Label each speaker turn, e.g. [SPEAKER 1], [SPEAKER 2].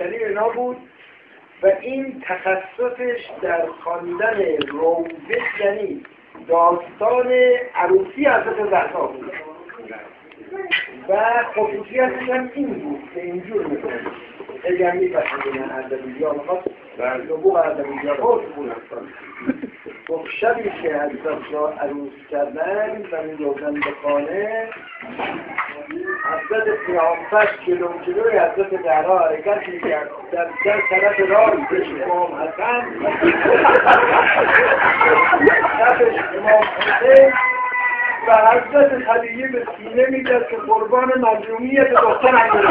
[SPEAKER 1] بیشتری اینا بود و این تخصصش در خواندن روضه، یعنی داستان عروسی حضرت زهرا بود و خصوصیتش هم این بود که اینجور میکنه خیلی هم میپسندن اردبیلی ها میخواست نبوغ اردبیلی ها رو بود. گفت شبی که حضرت را عروس کردن و می‌روزن به خانه، حضرت پیامبر جلوی حضرت زهرا حرکت می‌کرد، در طرف راه پیش امام حسن شبش امام حسین و حضرت خدیجه به سینه می‌زد که قربان مظلومیت دخترم بود.